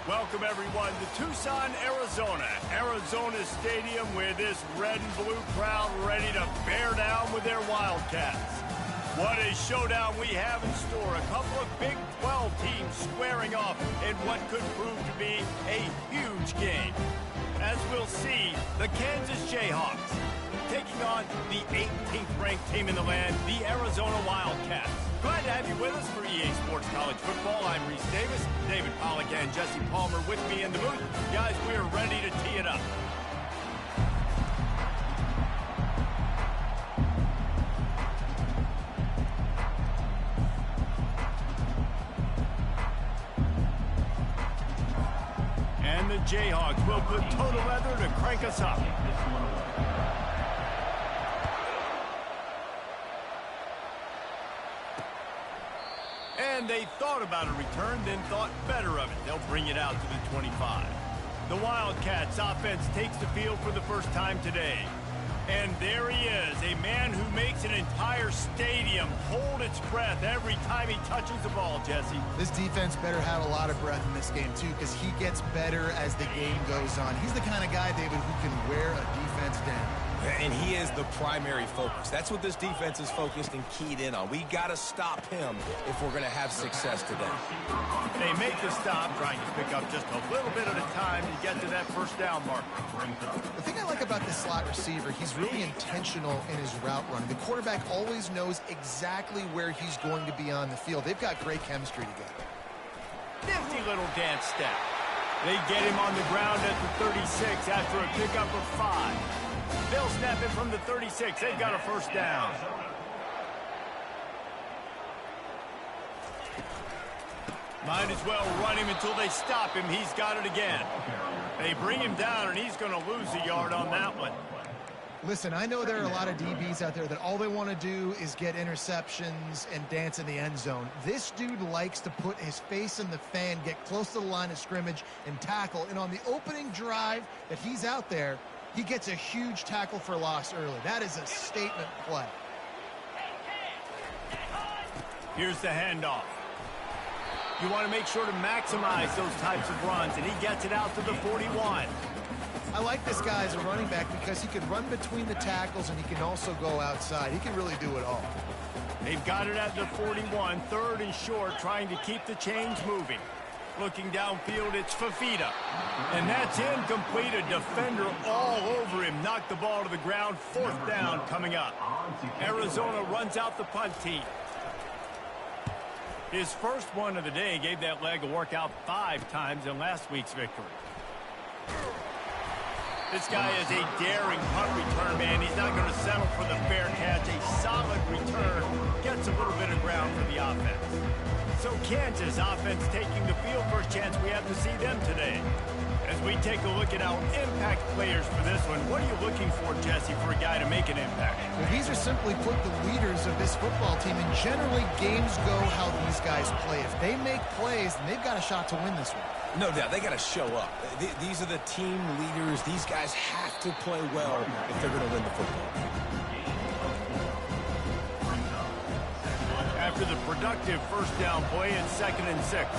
Welcome, everyone, to Tucson, Arizona. Arizona Stadium with this red and blue crowd ready to bear down with their Wildcats. What a showdown we have in store. A couple of Big 12 teams squaring off in what could prove to be a huge game. As we'll see, the Kansas Jayhawks taking on the 18th ranked team in the land, the Arizona Wildcats. Glad to have you with us for EA Sports College Football. I'm Reese Davis, David Pollack, and Jesse Palmer with me in the booth. Guys, we are ready to tee it up. And the Jayhawks will put total leather to crank us up. And they thought about a return, then thought better of it. They'll bring it out to the 25. The Wildcats offense takes the field for the first time today. And there he is, a man who makes an entire stadium hold its breath every time he touches the ball, Jesse. This defense better have a lot of breath in this game, too, because he gets better as the game goes on. He's the kind of guy, David, who can wear a defense down. And he is the primary focus. That's what this defense is focused and keyed in on. We got to stop him if we're going to have success today. They make the stop, trying to pick up just a little bit at a time to get to that first down marker. The thing I like about this slot receiver, he's really intentional in his route running. The quarterback always knows exactly where he's going to be on the field. They've got great chemistry together. Nifty little dance step. They get him on the ground at the 36 after a pickup of 5. They'll snap it from the 36. They've got a first down. Might as well run him until they stop him. He's got it again. They bring him down, and he's going to lose a yard on that one. Listen, I know there are a lot of DBs out there that all they want to do is get interceptions and dance in the end zone. This dude likes to put his face in the fan, get close to the line of scrimmage, and tackle. And on the opening drive that he's out there, he gets a huge tackle for loss early. That is a statement play. Here's the handoff. You want to make sure to maximize those types of runs, and he gets it out to the 41. I like this guy as a running back because he can run between the tackles and he can also go outside. He can really do it all. They've got it at the 41, third and short, trying to keep the chains moving. Looking downfield, it's Fafita. And that's incomplete. A defender all over him. Knocked the ball to the ground. Fourth down coming up. Arizona runs out the punt team. His first one of the day gave that leg a workout 5 times in last week's victory. This guy is a daring punt return, man. He's not going to settle for the fair catch. A solid return. Gets a little bit of ground for the offense. So Kansas offense taking the field. First chance we have to see them today. As we take a look at our impact players for this one, what are you looking for, Jesse, for a guy to make an impact? Well, these are simply put the leaders of this football team, and generally games go how these guys play. If they make plays, then they've got a shot to win this one. No doubt, they got to show up. These are the team leaders. These guys have to play well if they're going to win the football game. After the productive first down play in 2nd and 6.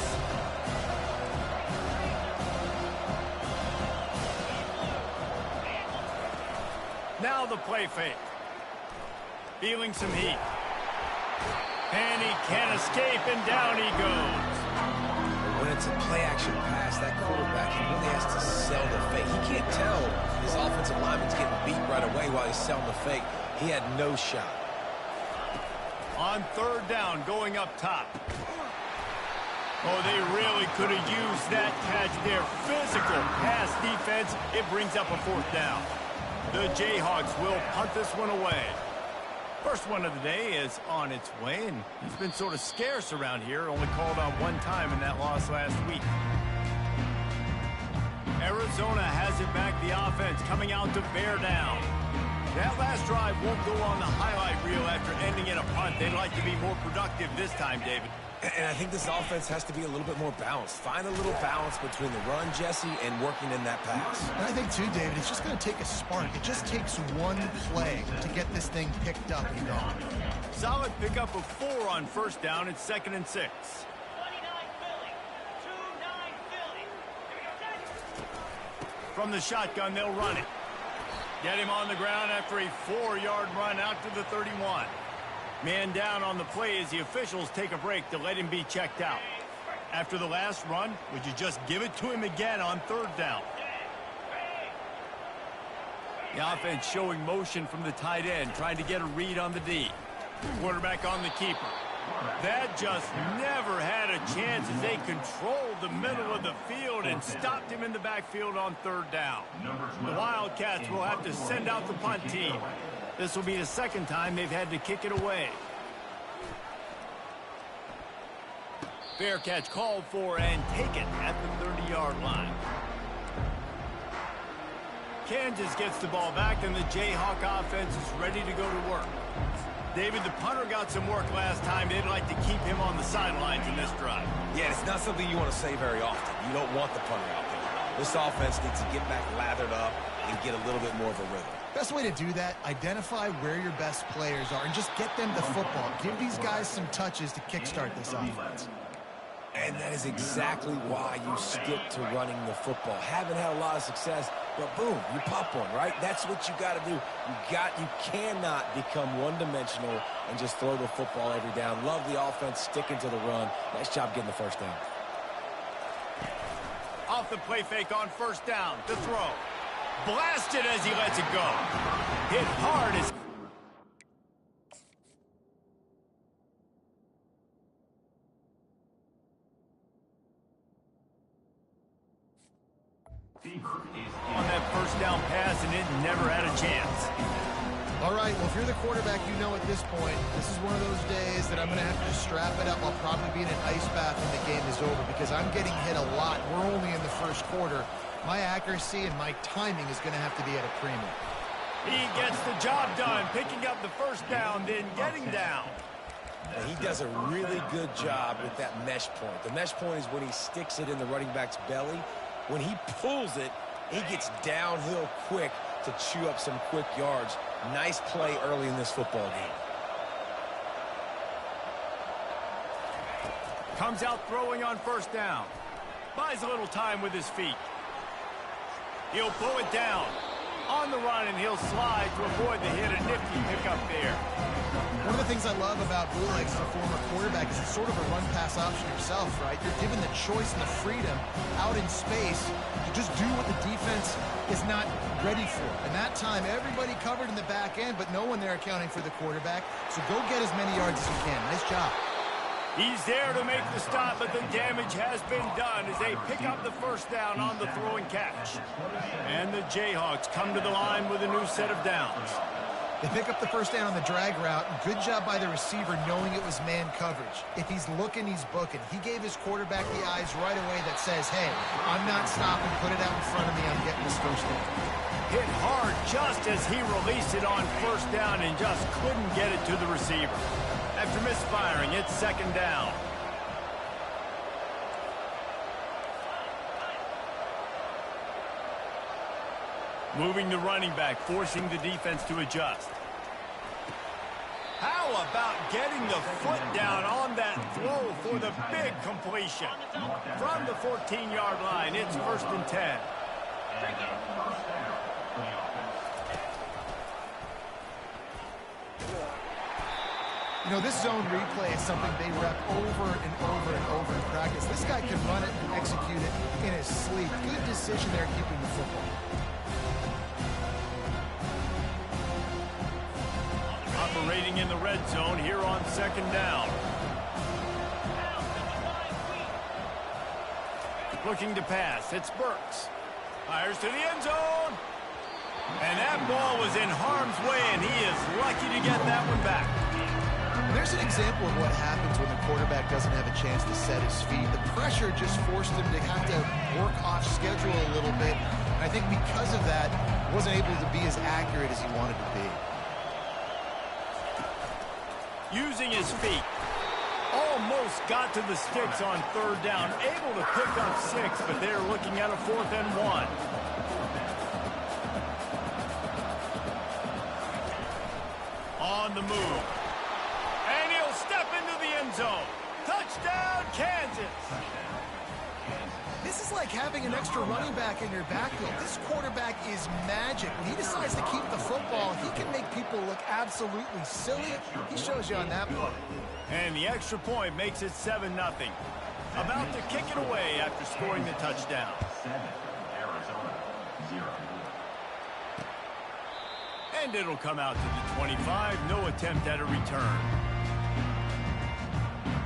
Now the play fake. Feeling some heat. And he can't escape, and down he goes. When it's a play-action pass, that quarterback, he really has to sell the fake. He can't tell his offensive lineman's getting beat right away while he's selling the fake. He had no shot. On 3rd down, going up top. Oh, they really could have used that catch there. Physical pass defense. It brings up a 4th down. The Jayhawks will punt this one away. First one of the day is on its way, and he's been sort of scarce around here. Only called on 1 time in that loss last week. Arizona has it back, the offense coming out to bear down. That last drive won't go on the highlight reel after ending in a punt. They'd like to be more productive this time, David. And I think this offense has to be a little bit more balanced. Find a little balance between the run, Jesse, and working in that pass. And I think, too, David, it's just going to take a spark. It just takes one play to get this thing picked up and going. Solid pickup of 4 on first down. It's 2nd and 6. From the shotgun, they'll run it. Get him on the ground after a 4-yard run out to the 31. Man down on the play as the officials take a break to let him be checked out. After the last run, would you just give it to him again on 3rd down? The offense showing motion from the tight end, trying to get a read on the D. Quarterback on the keeper. That just never had a chance as they controlled the middle of the field and stopped him in the backfield on 3rd down. The Wildcats will have to send out the punt team. This will be the 2nd time they've had to kick it away. Fair catch called for and taken at the 30-yard line. Kansas gets the ball back and the Jayhawk offense is ready to go to work. David, the punter got some work last time. They'd like to keep him on the sidelines in this drive. Yeah, it's not something you want to say very often. You don't want the punter out there. This offense needs to get back lathered up and get a little bit more of a rhythm. Best way to do that, identify where your best players are and just get them the football. Give these guys some touches to kickstart this offense. And that is exactly why you stick to running the football. Haven't had a lot of success, but boom, you pop one, right? That's what you got to do. You cannot become one-dimensional and just throw the football every down. Love the offense sticking to the run. Nice job getting the 1st down. Off the play fake on 1st down. The throw. Blasted as he lets it go. Hit hard as... on that 1st down pass, and it never had a chance. All right, well, if you're the quarterback, you know at this point, this is one of those days that I'm going to have to just strap it up. I'll probably be in an ice bath when the game is over because I'm getting hit a lot. We're only in the 1st quarter. My accuracy and my timing is going to have to be at a premium. He gets the job done, picking up the 1st down, then getting down. And he does a really good job with that mesh point. The mesh point is when he sticks it in the running back's belly. When he pulls it, he gets downhill quick to chew up some quick yards. Nice play early in this football game. Comes out throwing on 1st down. Buys a little time with his feet. He'll pull it down. On the run, and he'll slide to avoid the hit. A nifty pickup there. One of the things I love about bootlegs as a former quarterback is it's sort of a run-pass option yourself, right? You're given the choice and the freedom out in space to just do what the defense is not ready for. And that time, everybody covered in the back end, but no one there accounting for the quarterback. So go get as many yards as you can. Nice job. He's there to make the stop, but the damage has been done as they pick up the 1st down on the throw and catch. And the Jayhawks come to the line with a new set of downs. They pick up the 1st down on the drag route. Good job by the receiver knowing it was man coverage. If he's looking, he's booking. He gave his quarterback the eyes right away that says, hey, I'm not stopping. Put it out in front of me. I'm getting this 1st down. Hit hard just as he released it on 1st down and just couldn't get it to the receiver. After misfiring, it's 2nd down. Moving the running back, forcing the defense to adjust. How about getting the foot down on that throw for the big completion? From the 14-yard line, it's 1st and 10. You know, this zone replay is something they rep over and over and over in practice. This guy can run it and execute it in his sleep. Good decision there keeping the football. Operating in the red zone here on 2nd down. Looking to pass. It's Burks. Fires to the end zone. And that ball was in harm's way, and he is lucky to get that one back. There's an example of what happens when the quarterback doesn't have a chance to set his feet. The pressure just forced him to have to work off schedule a little bit. And I think because of that, wasn't able to be as accurate as he wanted to be. Using his feet. Almost got to the sticks on 3rd down. Able to pick up 6, but they're looking at a 4th and 1. On the move. And he'll step into the end zone. Touchdown, Kansas. This is like having an extra running back in your backfield. This quarterback is magic. When he decides to keep the football, he can make people look absolutely silly. He shows you on that play. And the extra point makes it 7-0. About to kick it away after scoring the touchdown. 7, Arizona, 0. And it'll come out to the 25. No attempt at a return.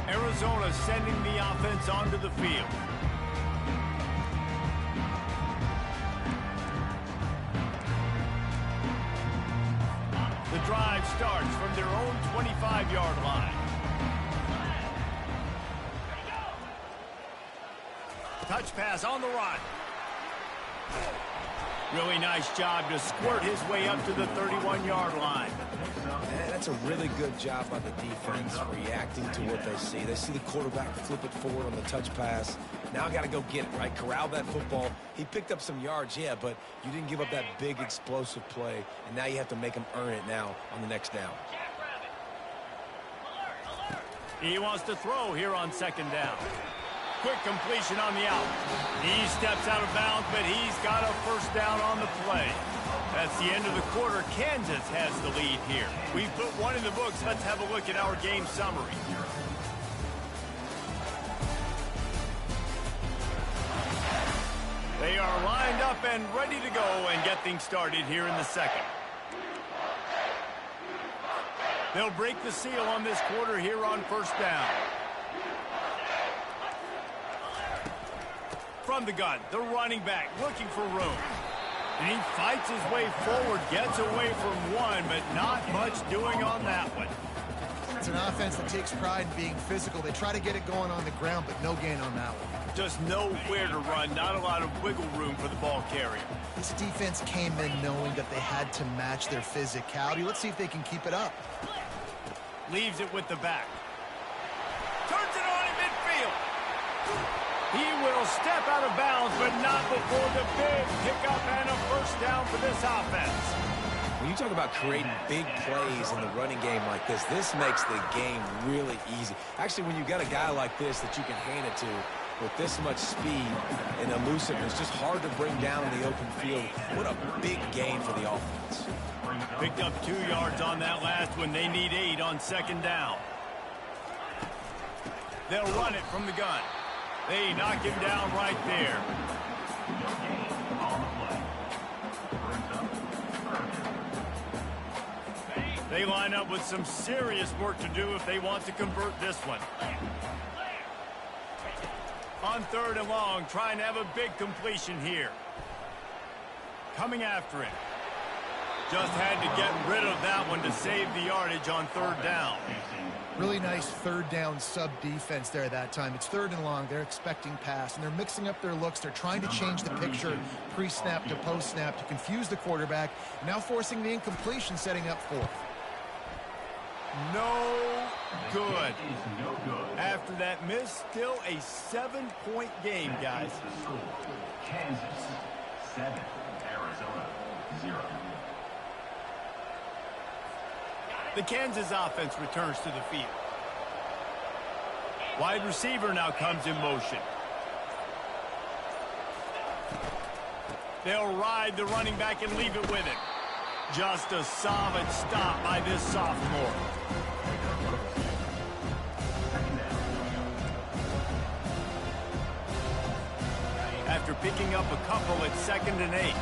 Arizona sending the offense onto the field. The drive starts from their own 25-yard line. Touch pass on the run. Really nice job to squirt his way up to the 31-yard line. That's a really good job by the defense, reacting to what they see. They see the quarterback flip it forward on the touch pass. Now I got to go get it, right? Corral that football. He picked up some yards, yeah, but you didn't give up that big explosive play, and now you have to make him earn it now on the next down. He wants to throw here on second down. Quick completion on the out. He steps out of bounds, but he's got a first down on the play. That's the end of the quarter. Kansas has the lead here. We've put one in the books. Let's have a look at our game summary. They are lined up and ready to go and get things started here in the second. They'll break the seal on this quarter here on first down. From the gun, the running back looking for room. And he fights his way forward, gets away from one, but not much doing on that one. It's an offense that takes pride in being physical. They try to get it going on the ground, but no gain on that one. Just nowhere to run, not a lot of wiggle room for the ball carrier. This defense came in knowing that they had to match their physicality. Let's see if they can keep it up. Leaves it with the back. Turns it on in midfield. He will step out of bounds, but not before the big pickup and a first down for this offense. When you talk about creating big plays in the running game like this, this makes the game really easy. Actually, when you got a guy like this that you can hand it to with this much speed and elusiveness, just hard to bring down in the open field. What a big gain for the offense. Picked up 2 yards on that last one. They need 8 on second down. They'll run it from the gun. They knock him down right there. They line up with some serious work to do if they want to convert this one. On third and long, trying to have a big completion here. Coming after him. Just had to get rid of that one to save the yardage on third down. Really nice third down sub-defense there that time. It's third and long. They're expecting pass, and they're mixing up their looks. They're trying to change the picture pre-snap to post-snap to confuse the quarterback, now forcing the incompletion, setting up fourth. No good. After that miss, still a 7-point game, guys. Kansas, 7, Arizona, 0. The Kansas offense returns to the field. Wide receiver now comes in motion. They'll ride the running back and leave it with him. Just a solid stop by this sophomore. After picking up a couple at 2nd and 8.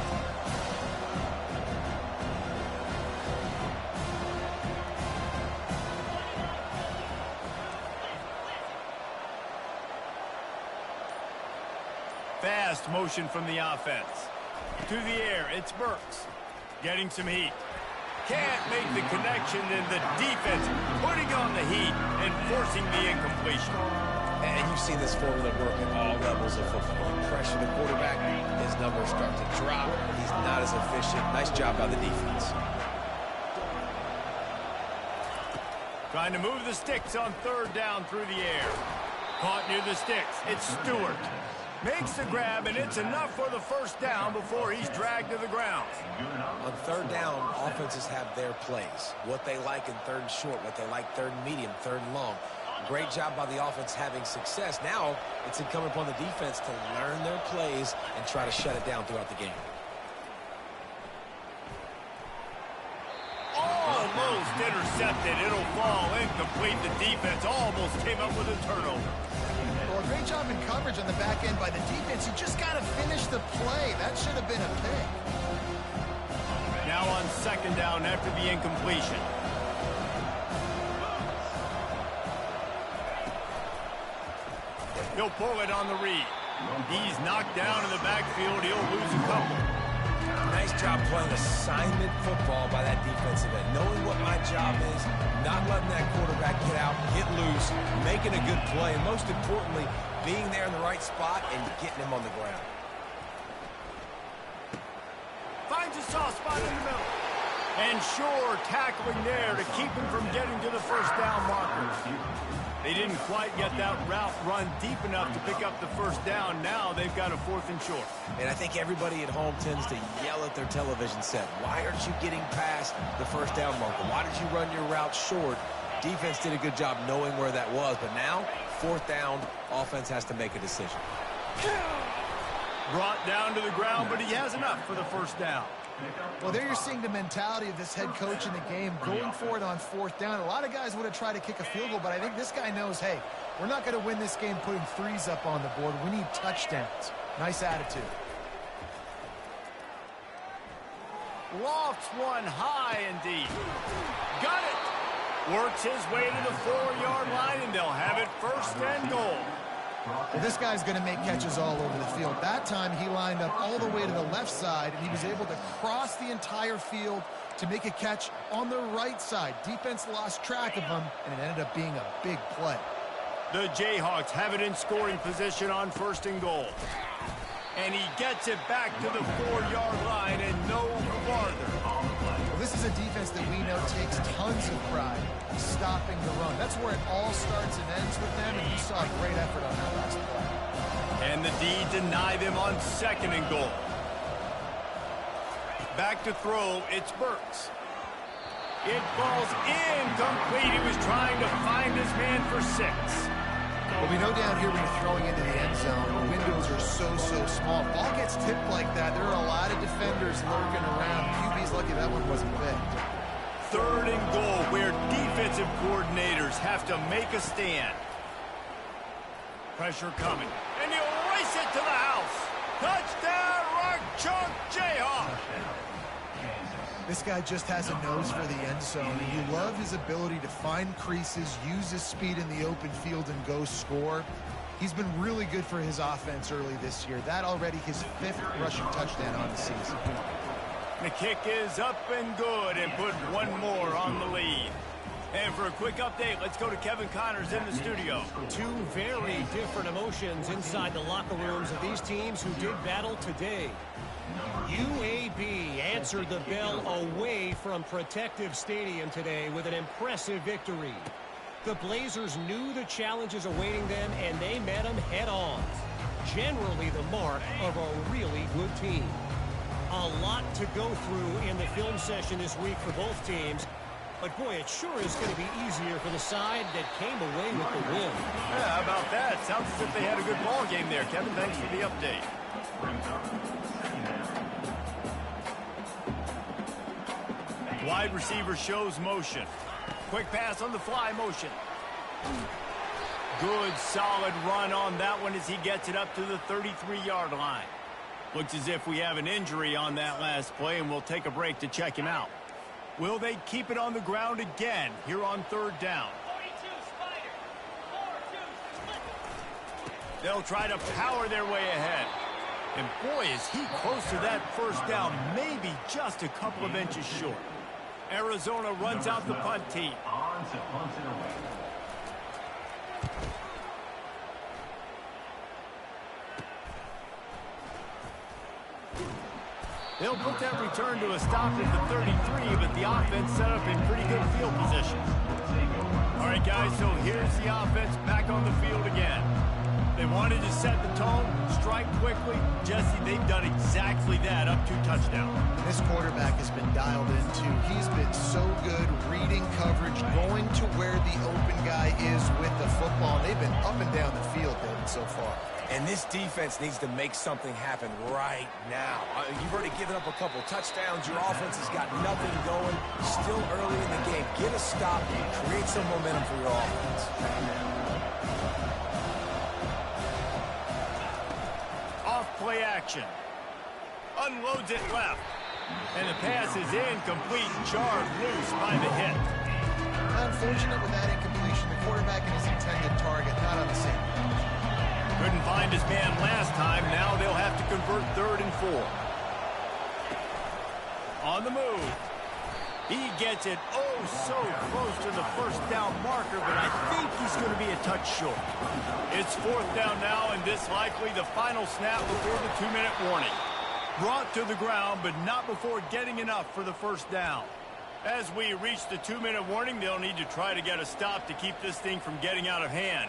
Fast motion from the offense. To the air, it's Burks. Getting some heat. Can't make the connection, and the defense putting on the heat and forcing the incompletion. And you've seen this formula work at all levels of football. You pressure the quarterback, his numbers start to drop. He's not as efficient. Nice job by the defense. Trying to move the sticks on third down through the air. Caught near the sticks. It's Stewart. Makes the grab, and it's enough for the first down before he's dragged to the ground. On third down, offenses have their plays. What they like in third and short, what they like third and medium, third and long. Great job by the offense having success. Now it's incumbent upon the defense to learn their plays and try to shut it down throughout the game. Almost intercepted. It'll fall incomplete. The defense almost came up with a turnover. Well, a great job in coverage on the back end by the defense. You just got to finish the play. That should have been a pick. Now on second down after the incompletion. He'll pull it on the read. He's knocked down in the backfield. He'll lose a couple. Nice job playing assignment football by that defensive end. Knowing what my job is, not letting that quarterback get out, get loose, making a good play, and most importantly, being there in the right spot and getting him on the ground. Finds a soft spot in the middle. And sure, tackling there to keep him from getting to the first down marker. They didn't quite get that route run deep enough to pick up the first down. Now they've got a 4th and short. And I think everybody at home tends to yell at their television set. Why aren't you getting past the first down marker? Why did you run your route short? Defense did a good job knowing where that was. But now, 4th down, offense has to make a decision. Brought down to the ground, but he has enough for the first down. Well, there you're seeing the mentality of this head coach in the game, going for it on 4th down. A lot of guys would have tried to kick a field goal, but I think this guy knows, hey, we're not going to win this game putting threes up on the board. We need touchdowns. Nice attitude. Lofts one high indeed. Got it. Works his way to the 4-yard line, and they'll have it 1st and goal. Well, this guy's going to make catches all over the field. That time he lined up all the way to the left side, and he was able to cross the entire field to make a catch on the right side. Defense lost track of him, and it ended up being a big play. The Jayhawks have it in scoring position on 1st and goal. And he gets it back to the 4-yard line and no farther. Well, this is a defense that we know takes tons of pride stopping the run. That's where it all starts and ends with them, and you saw a great effort on that last play. And the D deny them on 2nd and goal. Back to throw, it's Burks. It falls incomplete. He was trying to find his man for 6. Well, we know down here when you're throwing into the end zone, the windows are so small. Ball gets tipped like that, there are a lot of defenders lurking around. QB's lucky that one wasn't picked. 3rd and goal, where defensive coordinators have to make a stand. Pressure coming, and he'll race it to the house. Touchdown, Rock Chalk Jayhawks. This guy just has a nose for the end zone, and you love his ability to find creases, use his speed in the open field, and go score. He's been really good for his offense early this year. That already his 5th rushing touchdown on the season. The kick is up and good, and put one more on the lead. And for a quick update, let's go to Kevin Connors in the studio. 2 very different emotions inside the locker rooms of these teams who did battle today. UAB answered the bell away from Protective Stadium today with an impressive victory. The Blazers knew the challenges awaiting them, and they met them head-on. Generally the mark of a really good team. A lot to go through in the film session this week for both teams. But, boy, it sure is going to be easier for the side that came away with the win. Yeah, how about that? Sounds as if they had a good ball game there. Kevin, thanks for the update. Wide receiver shows motion. Quick pass on the fly motion. Good, solid run on that one as he gets it up to the 33-yard line. Looks as if we have an injury on that last play, and we'll take a break to check him out. Will they keep it on the ground again here on 3rd down? They'll try to power their way ahead. And boy, is he close to that first down, maybe just a couple of inches short. Arizona runs out the punt team. On to punt it away. They'll put that return to a stop at the 33, but the offense set up in pretty good field position. All right, guys, so here's the offense back on the field again. They wanted to set the tone, strike quickly. Jesse, they've done exactly that, up 2 touchdowns. This quarterback has been dialed into. He's been so good reading coverage, going to where the open guy is with the football. They've been up and down the field, David, so far. And this defense needs to make something happen right now. You've already given up a couple touchdowns. Your offense has got nothing going. Still early in the game. Get a stop and create some momentum for your offense. Off-play action. Unloads it left. And the pass is incomplete, jarred loose by the hit. Unfortunate with that incompletion. The quarterback and his intended target not on the same page. Couldn't find his man last time. Now they'll have to convert 3rd and 4. On the move. He gets it so close to the first down marker, but I think he's going to be a touch short. It's 4th down now, and this likely the final snap before the 2-minute warning. Brought to the ground, but not before getting enough for the first down. As we reach the 2-minute warning, they'll need to try to get a stop to keep this thing from getting out of hand.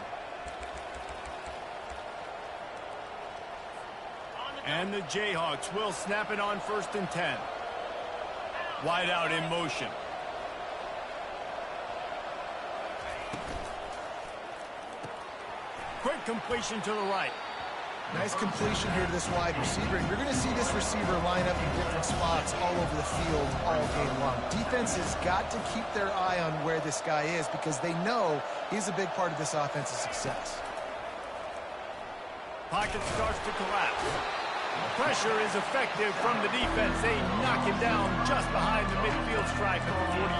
And the Jayhawks will snap it on 1st and 10. Wide out in motion. Quick completion to the right. Nice completion here to this wide receiver. And you're going to see this receiver line up in different spots all over the field all game long. Defense has got to keep their eye on where this guy is because they know he's a big part of this offense's success. Pocket starts to collapse. Pressure is effective from the defense. They knock him down just behind the midfield stripe at the 48.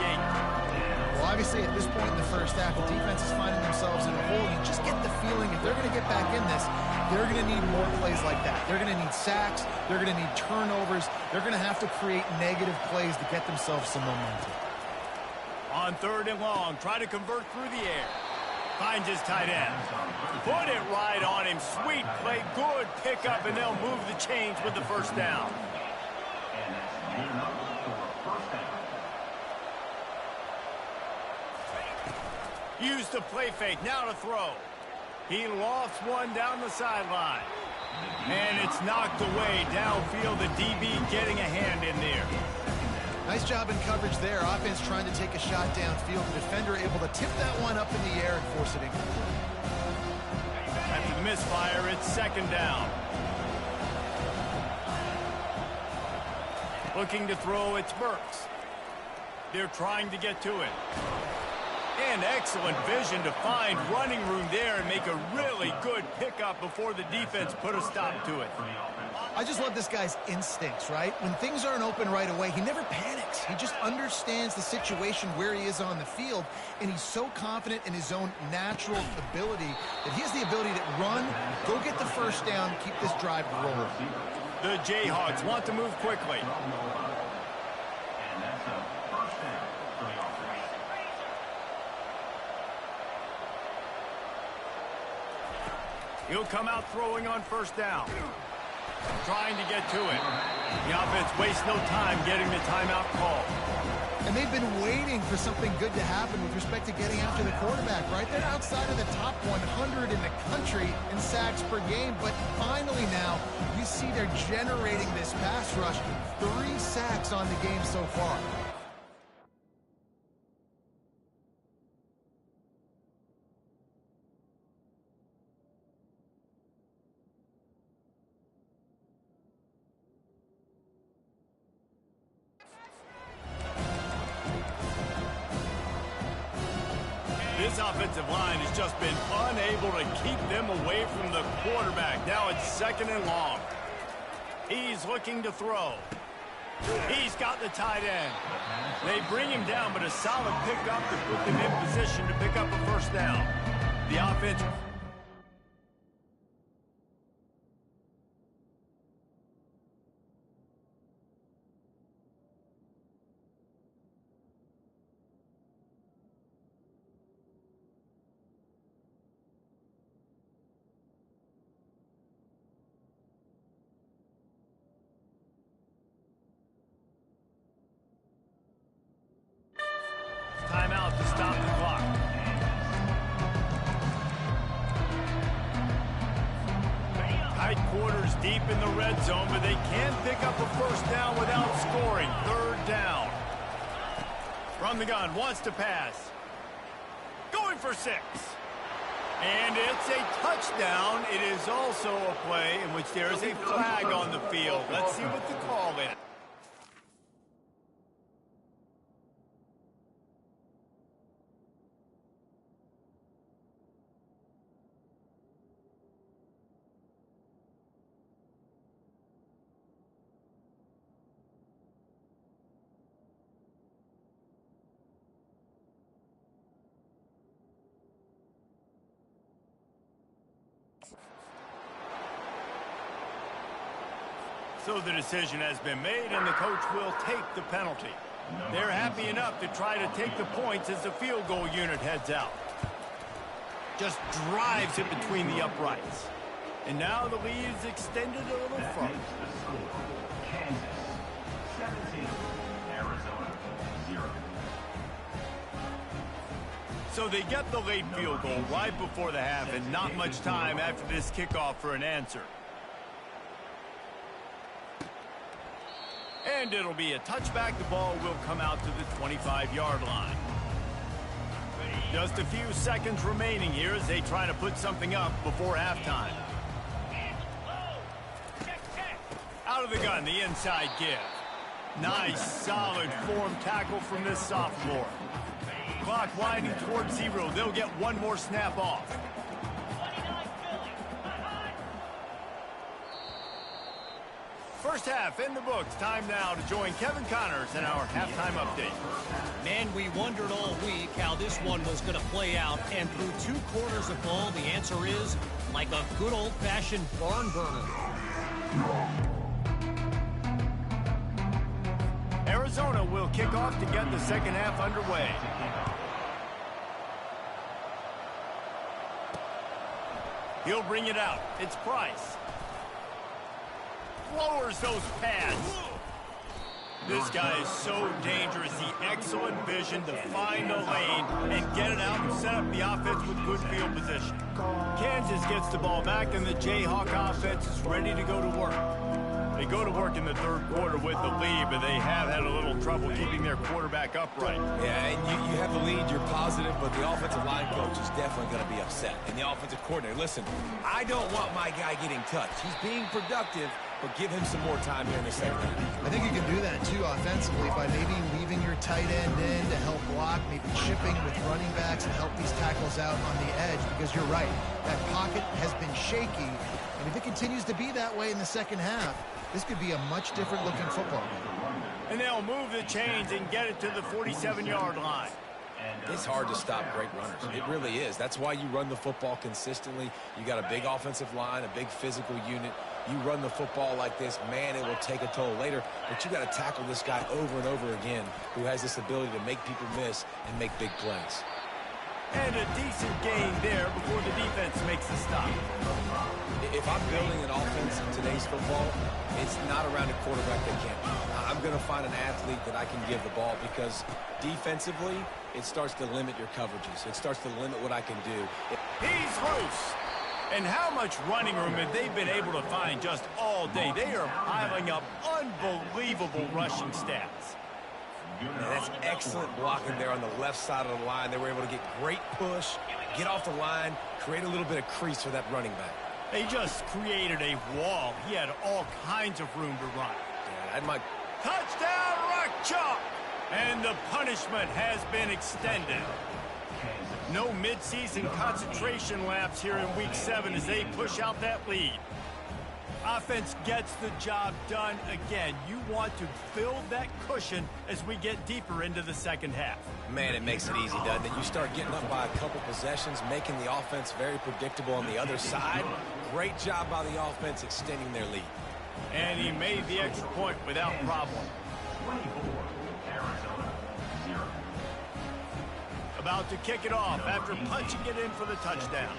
Well, obviously, at this point in the first half, the defense is finding themselves in a hole. You just get the feeling if they're going to get back in this, they're going to need more plays like that. They're going to need sacks. They're going to need turnovers. They're going to have to create negative plays to get themselves some momentum. On 3rd and long, try to convert through the air. Finds his tight end. Put it right on him. Sweet play. Good pickup, and they'll move the chains with the first down. And that's good enough for a first down. Use the play fake. Now to throw. He lofts one down the sideline. And it's knocked away downfield. The DB getting a hand in there. Nice job in coverage there. Offense trying to take a shot downfield. The defender able to tip that one up in the air and force it incomplete. After the misfire, it's 2nd down. Looking to throw, it's Burks. They're trying to get to it. And excellent vision to find running room there and make a really good pickup before the defense put a stop to it. I just love this guy's instincts, right? When things aren't open right away, he never panics. He just understands the situation where he is on the field, and he's so confident in his own natural ability that he has the ability to run, go get the first down, keep this drive rolling. The Jayhawks want to move quickly. And that's a first down for the offense. He'll come out throwing on 1st down. Trying to get to it. The offense wastes no time getting the timeout call. And they've been waiting for something good to happen with respect to getting after the quarterback, right? They're outside of the top 100 in the country in sacks per game, but finally now you see they're generating this pass rush. 3 sacks on the game so far. This offensive line has just been unable to keep them away from the quarterback. Now it's 2nd and long. He's looking to throw. He's got the tight end. They bring him down, but a solid pickup to put them in position to pick up a first down. The offense... Timeout to stop the clock. quarters deep in the red zone, but they can pick up a first down without scoring. Third down. From the gun, wants to pass. Going for 6. And it's a touchdown. It is also a play in which there is a flag on the field. Let's see what the call is. So the decision has been made, and the coach will take the penalty. They're happy enough to try to take the points as the field goal unit heads out. Just drives it between the uprights. And now the lead is extended a little further. Kansas 17, Arizona 0. So they get the late field goal right before the half, and not much time after this kickoff for an answer. And it'll be a touchback. The ball will come out to the 25-yard line. Just a few seconds remaining here as they try to put something up before halftime. Out of the gun, the inside give. Nice, solid form tackle from this sophomore. Clock winding towards 0. They'll get one more snap off. First half in the books. Time now to join Kevin Connors in our halftime update. Man, we wondered all week how this one was going to play out, and through 2 quarters of ball, the answer is like a good old-fashioned barn burner. Arizona will kick off to get the second half underway. He'll bring it out. It's Price. Lowers those pads. This guy is so dangerous. The excellent vision to find the lane and get it out and set up the offense with good field position. Kansas gets the ball back, and the Jayhawk offense is ready to go to work. They go to work in the third quarter with the lead, but they have had a little trouble keeping their quarterback upright. Yeah, and you have the lead, you're positive, but the offensive line coach is definitely going to be upset. And the offensive coordinator, listen, I don't want my guy getting touched. He's being productive, but give him some more time here in the second half. I think you can do that, too, offensively, by maybe leaving your tight end in to help block, maybe chipping with running backs and help these tackles out on the edge, because you're right, that pocket has been shaky, and if it continues to be that way in the second half, this could be a much different looking football game. And they'll move the chains and get it to the 47-yard line. It's hard to stop great runners. It really is. That's why you run the football consistently. You got a big offensive line, a big physical unit. You run the football like this, man, it will take a toll later. But you got to tackle this guy over and over again who has this ability to make people miss and make big plays. And a decent gain there before the defense makes the stop. If I'm building an offense in today's football, it's not around a quarterback that can't. I'm going to find an athlete that I can give the ball, because defensively, it starts to limit your coverages. It starts to limit what I can do. He's loose. And how much running room have they been able to find just all day? They are piling up unbelievable rushing stats. Yeah, that's excellent blocking there on the left side of the line. They were able to get great push, get off the line, create a little bit of crease for that running back. They just created a wall. He had all kinds of room to run. Yeah, that might... Touchdown, Rock Chalk! And the punishment has been extended. No midseason concentration laps here in Week 7 as they push out that lead. Offense gets the job done again. You want to build that cushion as we get deeper into the second half. Man, it makes it easy, doesn't it? You start getting up by a couple possessions, making the offense very predictable on the other side. Great job by the offense extending their lead. And he made the extra point without problem. 24, Arizona 0. About to kick it off after punching it in for the touchdown.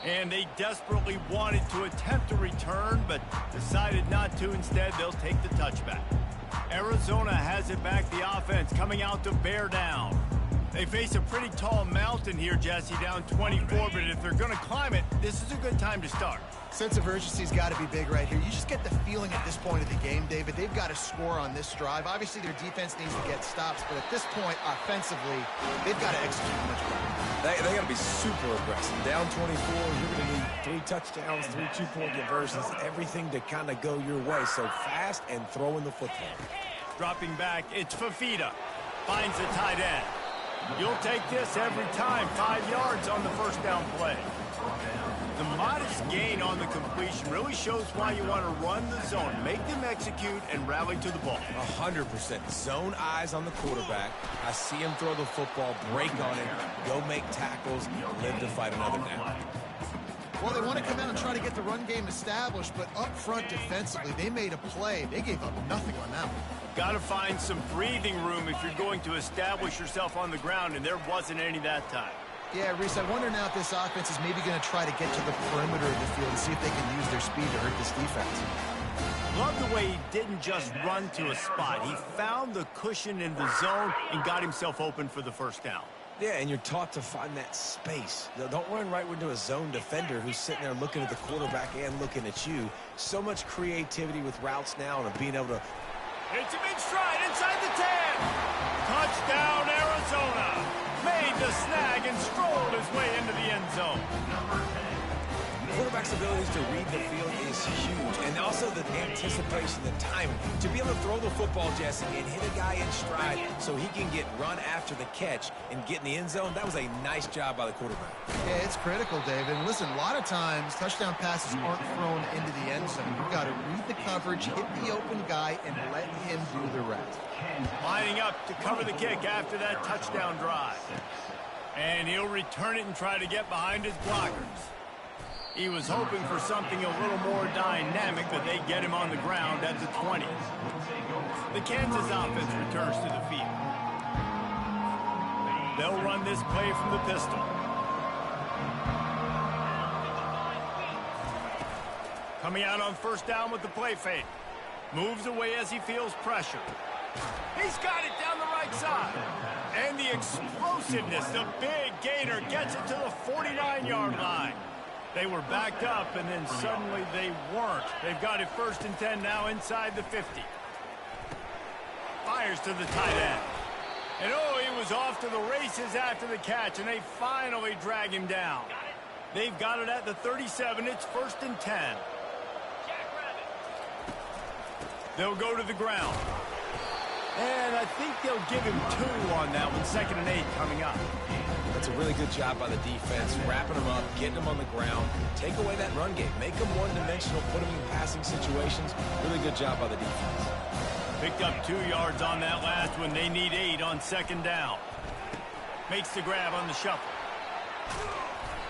And they desperately wanted to attempt a return, but decided not to. Instead, they'll take the touchback. Arizona has it back, the offense coming out to bear down. They face a pretty tall mountain here, Jesse, down 24, but if they're going to climb it, this is a good time to start. Sense of urgency's got to be big right here. You just get the feeling at this point of the game, David, they've got to score on this drive. Obviously, their defense needs to get stops, but at this point, offensively, they've got to execute much better. They got to be super aggressive. Down 24, you're going to need 3 touchdowns, 3 two-point conversions, everything to kind of go your way. So fast and throwing the football. Dropping back, it's Fafita. Finds the tight end. You'll take this every time. 5 yards on the first down play. The modest gain on the completion really shows why you want to run the zone. Make them execute and rally to the ball. 100%. Zone eyes on the quarterback. I see him throw the football, break on it, go make tackles, live to fight another down. Well, they want to come out and try to get the run game established, but up front defensively, they made a play. They gave up nothing on that one. Got to find some breathing room if you're going to establish yourself on the ground, and there wasn't any that time. Yeah, Reese, I wonder now if this offense is maybe going to try to get to the perimeter of the field and see if they can use their speed to hurt this defense. Love the way he didn't just run to a spot. He found the cushion in the zone and got himself open for the first down. Yeah, and you're taught to find that space. Don't run right into a zone defender who's sitting there looking at the quarterback and looking at you. So much creativity with routes now and being able to... It's him in stride inside the 10. Touchdown, Arizona. Made the snag and strolled his way into the end zone. Quarterback's abilities to read the field is huge, and also the anticipation, the timing. To be able to throw the football, Jesse, and hit a guy in stride so he can get run after the catch and get in the end zone, that was a nice job by the quarterback. Yeah, it's critical, David. And listen, a lot of times, touchdown passes aren't thrown into the end zone. You've got to read the coverage, hit the open guy, and let him do the rest. Lining up to cover the kick after that touchdown drive. And he'll return it and try to get behind his blockers. He was hoping for something a little more dynamic, but they get him on the ground at the 20. The Kansas offense returns to the field. They'll run this play from the pistol. Coming out on first down with the play fake. Moves away as he feels pressure. He's got it down the right side. And the explosiveness, the big gainer gets it to the 49-yard line. They were backed up, and then suddenly they weren't. They've got it 1st and 10 now inside the 50. Fires to the tight end. And oh, he was off to the races after the catch, and they finally drag him down. They've got it at the 37. It's 1st and 10. They'll go to the ground. And I think they'll give him 2 on that one. 2nd and 8 coming up. That's a really good job by the defense, wrapping them up, getting them on the ground, take away that run game, make them one-dimensional, put them in passing situations. Really good job by the defense. Picked up 2 yards on that last one. They need 8 on 2nd down. Makes the grab on the shuffle.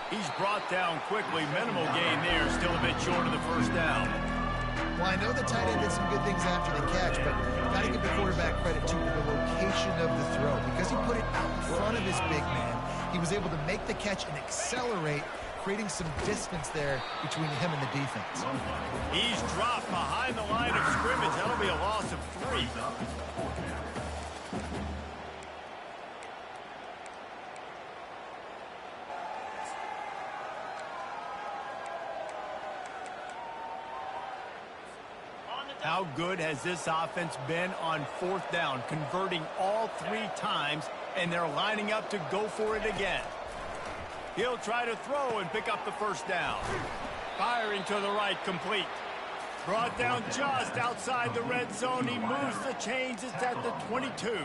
He's brought down quickly. Minimal gain there, still a bit short of the first down. Well, I know the tight end did some good things after the catch, but got to give the quarterback credit to the location of the throw. Because he put it out in front of his big man, he was able to make the catch and accelerate, creating some distance there between him and the defense. He's dropped behind the line of scrimmage. That'll be a loss of 3. How good has this offense been on 4th down, converting all 3 times, and they're lining up to go for it again. He'll try to throw and pick up the 1st down. Firing to the right, complete. Brought down just outside the red zone. He moves the chains. It's at the 22.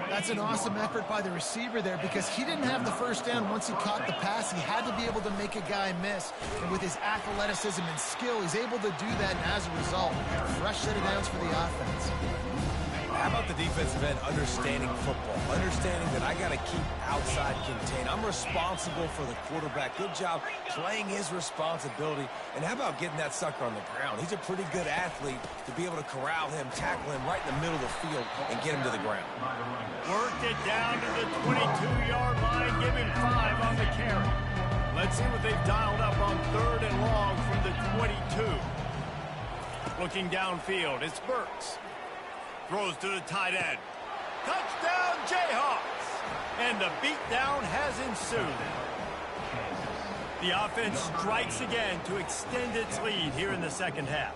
That's an awesome effort by the receiver there because he didn't have the 1st down once he caught the pass. He had to be able to make a guy miss. And with his athleticism and skill, he's able to do that. And as a result, fresh set of downs for the offense. How about the defensive end understanding football, understanding that I got to keep outside contained. I'm responsible for the quarterback. Good job playing his responsibility. And how about getting that sucker on the ground? He's a pretty good athlete to be able to corral him, tackle him right in the middle of the field, and get him to the ground. Worked it down to the 22-yard line, give him 5 on the carry. Let's see what they've dialed up on 3rd and long from the 22. Looking downfield, it's Burks. Throws to the tight end. Touchdown, Jayhawks! And the beatdown has ensued. The offense strikes again to extend its lead here in the second half.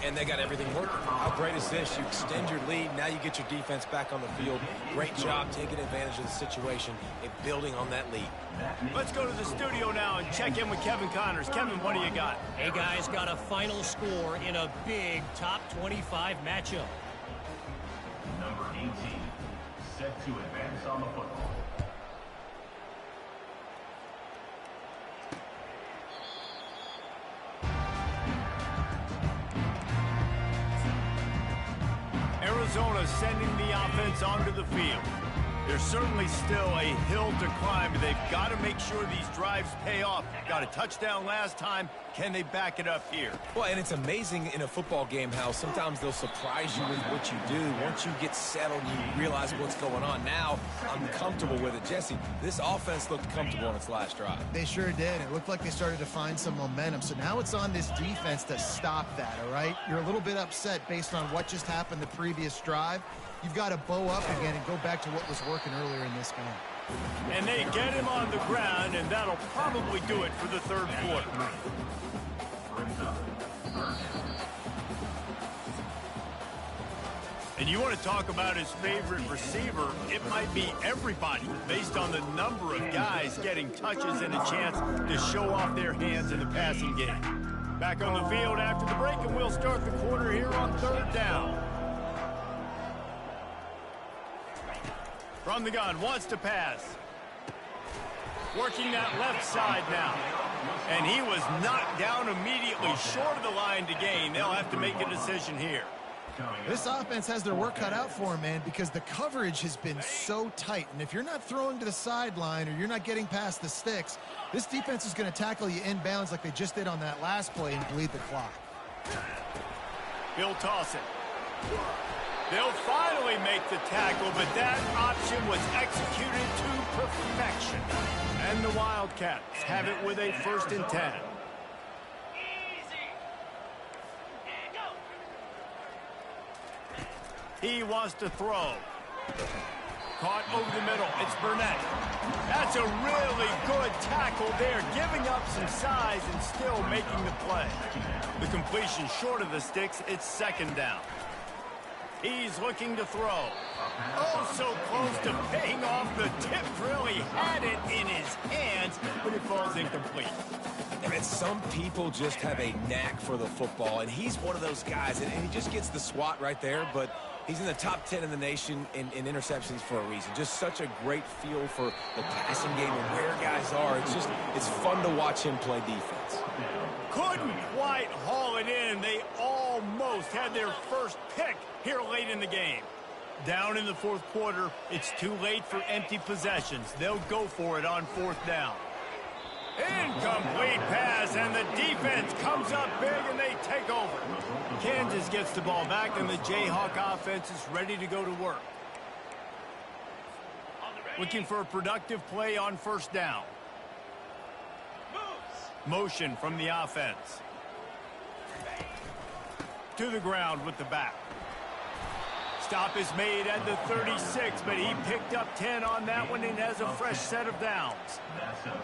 And they got everything working. How great is this? You extend your lead. Now you get your defense back on the field. Great job taking advantage of the situation and building on that lead. Let's go to the studio now and check in with Kevin Connors. Kevin, what do you got? Hey, guys, got a final score in a big top 25 matchup. Number 18, set to advance on the football. Arizona sending the offense onto the field. There's certainly still a hill to climb. They've got to make sure these drives pay off. Got a touchdown last time. Can they back it up here? Well, and it's amazing in a football game how sometimes they'll surprise you with what you do. Once you get settled, you realize what's going on. Now, I'm comfortable with it. Jesse, this offense looked comfortable on its last drive. They sure did. It looked like they started to find some momentum. So now it's on this defense to stop that, all right? You're a little bit upset based on what just happened the previous drive. You've got to bow up again and go back to what was working earlier in this game. And they get him on the ground, and that'll probably do it for the third quarter. And you want to talk about his favorite receiver, it might be everybody based on the number of guys getting touches and a chance to show off their hands in the passing game. Back on the field after the break, and we'll start the quarter here on third down. From the gun, wants to pass. Working that left side now. And he was knocked down immediately short of the line to gain. They'll have to make a decision here. This offense has their work cut out for them, man, because the coverage has been so tight. And if you're not throwing to the sideline or you're not getting past the sticks, this defense is going to tackle you inbounds like they just did on that last play and bleed the clock. He'll toss it. They'll finally make the tackle, but that option was executed to perfection. And the Wildcats have it with a 1st and 10. He wants to throw. Caught over the middle. It's Burnett. That's a really good tackle there, giving up some size and still making the play. The completion short of the sticks. It's 2nd down. He's looking to throw. Oh, so close to paying off the tip drill. He had it in his hands, but it falls incomplete. And some people just have a knack for the football, and he's one of those guys, and he just gets the swat right there, but he's in the top 10 in the nation in interceptions for a reason. Just such a great feel for the passing game and where guys are. It's fun to watch him play defense. Couldn't quite haul it in. They almost had their first pick here late in the game. Down in the 4th quarter, it's too late for empty possessions. They'll go for it on 4th down. Incomplete pass, and the defense comes up big, and they take over. Kansas gets the ball back, and the Jayhawk offense is ready to go to work. Looking for a productive play on 1st down. Motion from the offense. To the ground with the back. Stop is made at the 36, but he picked up 10 on that one and has a fresh set of downs.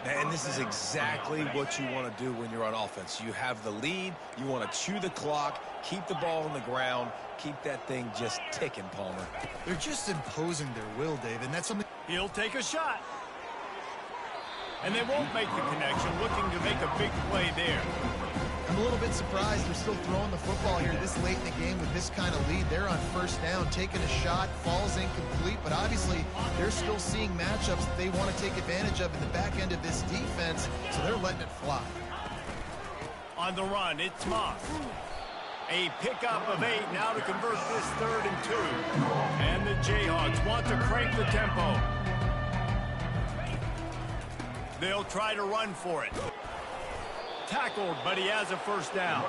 And this is exactly what you want to do when you're on offense. You have the lead, you want to chew the clock, keep the ball on the ground, keep that thing just ticking, Palmer. They're just imposing their will, Dave, and that's something. He'll take a shot. And they won't make the connection, looking to make a big play there. I'm a little bit surprised they're still throwing the football here this late in the game with this kind of lead. They're on 1st down, taking a shot, falls incomplete, but obviously they're still seeing matchups that they want to take advantage of in the back end of this defense, so they're letting it fly. On the run, it's Moss. A pickup of 8 now to convert this 3rd and 2. And the Jayhawks want to crank the tempo. They'll try to run for it. Tackled, but he has a 1st down.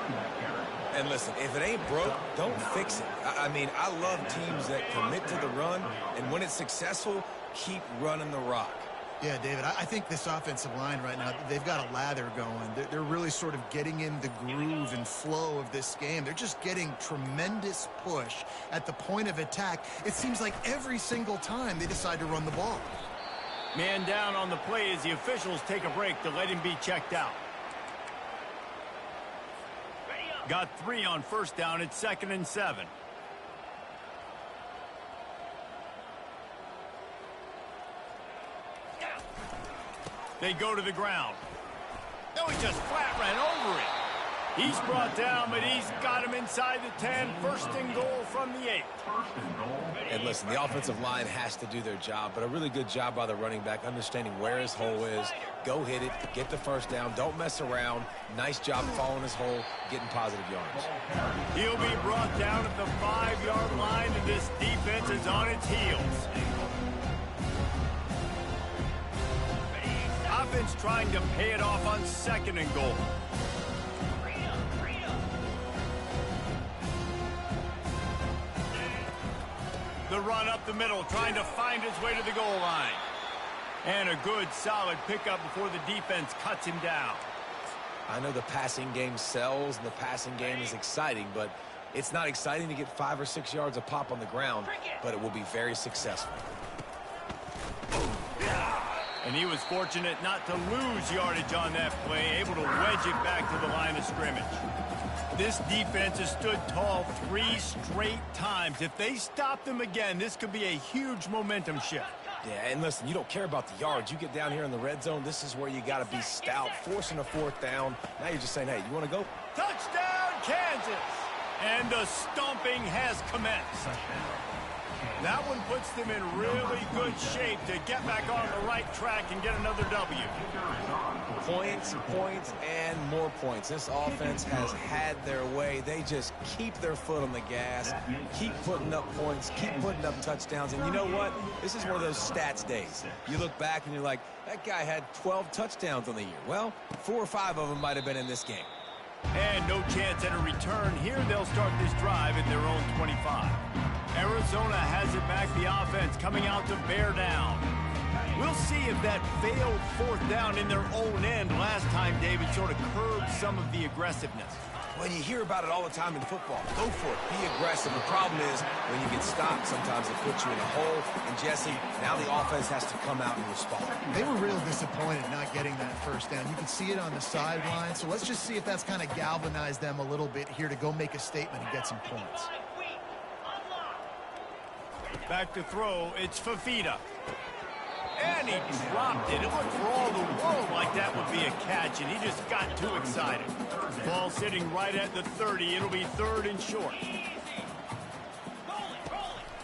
And listen, if it ain't broke, don't fix it. I mean, I love teams that commit to the run, and when it's successful, keep running the rock. Yeah, David, I think this offensive line right now, they've got a lather going. They're really sort of getting in the groove and flow of this game. They're just getting tremendous push at the point of attack. It seems like every single time they decide to run the ball. Man down on the play as the officials take a break to let him be checked out. Got 3 on first down. It's 2nd and 7. They go to the ground. No, he just flat ran over it. He's brought down, but he's got him inside the 10. 1st and goal from the 8. And listen, the offensive line has to do their job, but a really good job by the running back understanding where his hole is. Go hit it, get the first down, don't mess around. Nice job following his hole, getting positive yards. He'll be brought down at the 5-yard line, and this defense is on its heels. Offense trying to pay it off on 2nd and goal. The run up the middle, trying to find his way to the goal line. And a good, solid pickup before the defense cuts him down. I know the passing game sells and the passing game is exciting, but it's not exciting to get 5 or 6 yards a pop on the ground, but it will be very successful. And he was fortunate not to lose yardage on that play, able to wedge it back to the line of scrimmage. This defense has stood tall 3 straight times. If they stop them again, this could be a huge momentum shift. Yeah, and listen, you don't care about the yards. You get down here in the red zone, this is where you got to be stout, forcing a 4th down. Now you're just saying, hey, you want to go? Touchdown, Kansas! And the stomping has commenced. That one puts them in really good shape to get back on the right track and get another W. Points, points, and more points. This offense has had their way. They just keep their foot on the gas, keep putting up points, keep putting up touchdowns. And you know what? This is one of those stats days. You look back and you're like, that guy had 12 touchdowns on the year. Well, 4 or 5 of them might have been in this game. And no chance at a return here. They'll start this drive at their own 25. Arizona has it back, the offense coming out to bear down. We'll see if that failed 4th down in their own end last time, David, sort of curbed some of the aggressiveness. Well, you hear about it all the time in football. Go for it. Be aggressive. The problem is when you get stopped, sometimes it puts you in a hole. And, Jesse, now the offense has to come out and respond. They were real disappointed not getting that 1st down. You can see it on the sideline. So let's just see if that's kind of galvanized them a little bit here to go make a statement and get some points. Back to throw, it's Fafita. And he dropped it. It looked for all the world like that would be a catch, and he just got too excited. Ball sitting right at the 30. It'll be 3rd and short.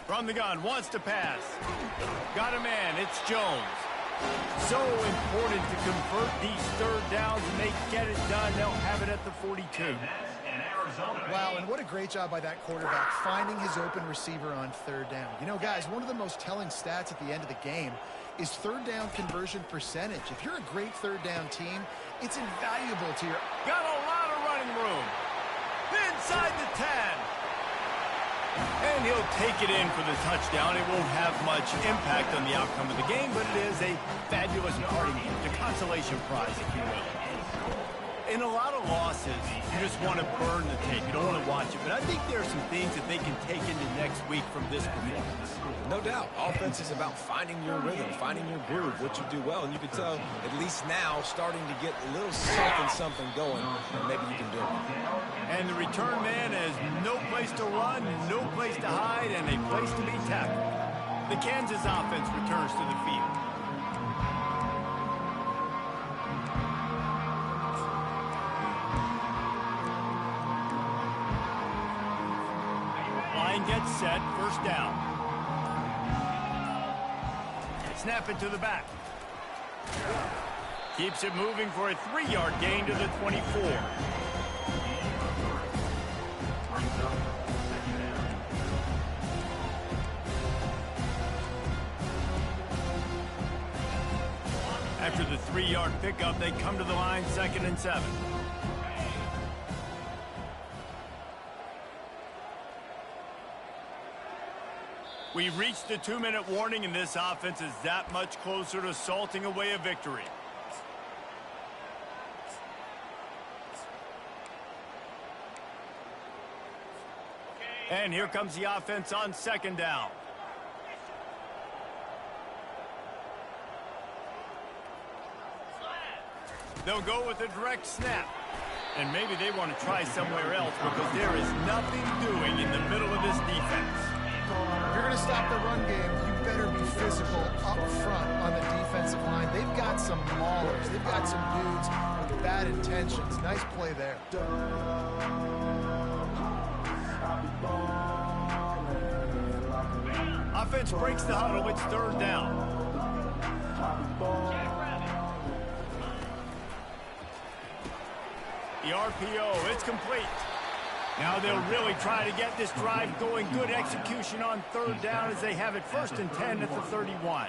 From the gun, wants to pass. Got a man, it's Jones. So important to convert these 3rd downs, and they get it done. They'll have it at the 42. Wow, and what a great job by that quarterback, finding his open receiver on 3rd down. You know, guys, one of the most telling stats at the end of the game is 3rd down conversion percentage. If you're a great 3rd down team, it's invaluable to your... Got a lot of running room. Inside the 10. And he'll take it in for the touchdown. It won't have much impact on the outcome of the game, but it is a fabulous parting gift, a consolation prize, if you will. In a lot of losses, you just want to burn the tape. You don't want to watch it. But I think there are some things that they can take into next week from this performance. No doubt. Offense is about finding your rhythm, finding your groove, what you do well. And you can tell, at least now, starting to get a little something going, and maybe you can do it. And the return man has no place to run, no place to hide, and a place to be tackled. The Kansas offense returns to the field. Line gets set, 1st down. Snap it to the back. Keeps it moving for a 3-yard gain to the 24. After the 3-yard pickup, they come to the line, 2nd and 7. We reached the 2-minute warning, and this offense is that much closer to salting away a victory. And here comes the offense on second down. They'll go with a direct snap. And maybe they want to try somewhere else because there is nothing doing in the middle of this defense. If you're going to stop the run game, you better be physical up front on the defensive line. They've got some maulers. They've got some dudes with bad intentions. Nice play there. Offense breaks the huddle. It's third down. The RPO, it's complete. Now they'll really try to get this drive going. Good execution on third down as they have it 1st and 10 at the 31.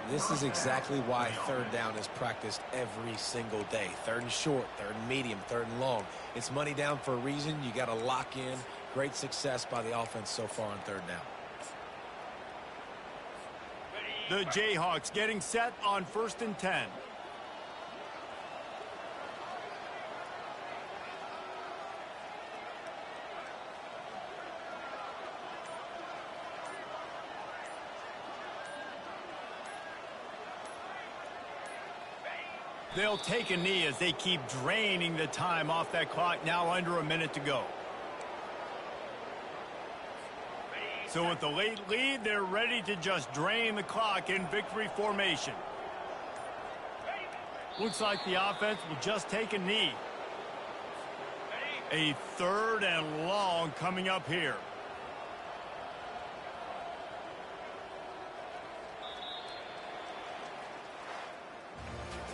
This is exactly why third down is practiced every single day. 3rd and short, 3rd and medium, 3rd and long. It's money down for a reason. You got to lock in. Great success by the offense so far on third down. The Jayhawks getting set on 1st and 10. They'll take a knee as they keep draining the time off that clock. Now under a minute to go. So with the late lead, they're ready to just drain the clock in victory formation. Looks like the offense will just take a knee. A 3rd and long coming up here.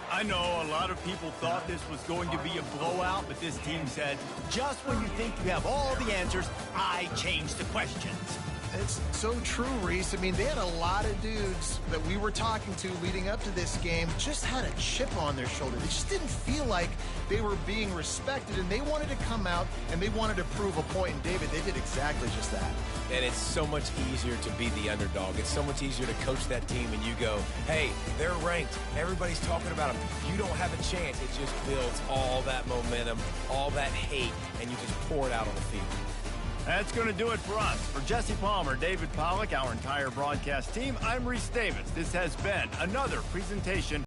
I know a lot of people thought this was going to be a blowout, but this team said, just when you think you have all the answers, I change the questions. It's so true, Reese. I mean, they had a lot of dudes that we were talking to leading up to this game just had a chip on their shoulder. They just didn't feel like they were being respected, and they wanted to come out and they wanted to prove a point. And David, they did exactly just that. And it's so much easier to be the underdog. It's so much easier to coach that team and you go, hey, they're ranked. Everybody's talking about them. You don't have a chance. It just builds all that momentum, all that hate, and you just pour it out on the field. That's going to do it for us. For Jesse Palmer, David Pollack, our entire broadcast team, I'm Reese Davis. This has been another presentation